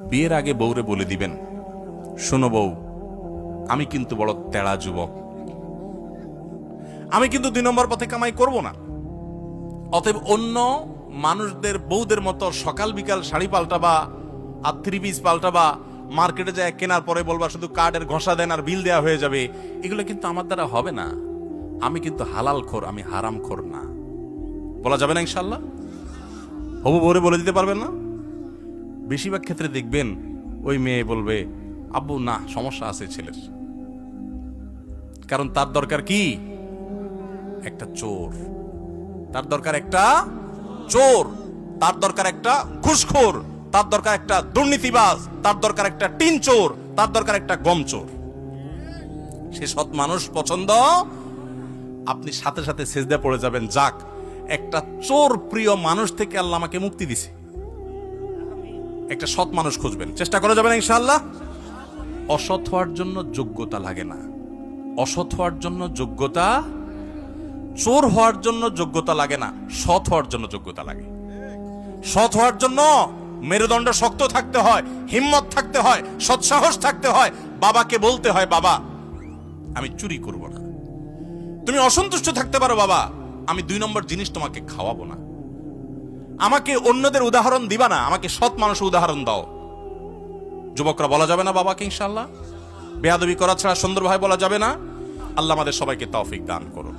বিয়ের আগে বউরে বলে দিবেন, শোনো বউ, আমি কিন্তু বড় তেড়া যুবক, আমি কিন্তু 2 নম্বর পথে কামাই করব না। অতএব অন্য মানুষদের বউদের মতো সকাল বিকাল শাড়ি পাল্টাবা আর 3 পিস পাল্টাবা, মার্কেটে যায় কেনার পরে বলবা শুধু কার্ডের ঘষা দেন আর বিল দেওয়া হয়ে যাবে, এগুলো কিন্তু আমার দ্বারা হবে না। আমি কিন্তু হালাল খোর, আমি হারাম খোর না। বলা যাবে না ইনশাল্লাহ? হবু বউরে বলে দিতে পারবেন না? বেশিরভাগ ক্ষেত্রে দেখবেন ওই মেয়ে বলবে, আব্বু না, সমস্যা আছে ছেলের, কারণ তার দরকার কি? একটা চোর। তার দরকার একটা চোর, তার দরকার একটা ঘুষখোর, তার দরকার একটা দুর্নীতিবাজ, তার দরকার একটা টিন চোর, তার দরকার একটা গম চোর। সে সৎ মানুষ পছন্দ, আপনি সাথে সাথে সেজদা পড়ে যাবেন, যাক একটা চোর প্রিয় মানুষ থেকে আল্লাহ আমাকে মুক্তি দিছে। একটা সৎ মানুষ খুঁজবেন, চেষ্টা করা যাবে না ইনশাআল্লাহ? অসৎ হওয়ার জন্য যোগ্যতা লাগে না, অসৎ হওয়ার জন্য যোগ্যতা, চোর হওয়ার জন্য যোগ্যতা লাগে না, সৎ হওয়ার জন্য যোগ্যতা লাগে। সৎ হওয়ার জন্য মেরুদণ্ড শক্ত থাকতে হয়, হিম্মত থাকতে হয়, সৎসাহস থাকতে হয়। বাবাকে বলতে হয়, বাবা আমি চুরি করব না। তুমি অসন্তুষ্ট থাকতে পারো, বাবা আমি 2 নম্বর জিনিস তোমাকে খাওয়াবো না। আমাকে অন্যদের উদাহরণ দিবা না, আমাকে সৎ মানুষের উদাহরণ দাও। যুবকরা বলা যাবে না বাবাকে ইনশাআল্লাহ? বেয়াদবি করা ছাড়া সুন্দর ভাই বলা যাবে না। আল্লাহ আমাদের সবাইকে তৌফিক দান করুন।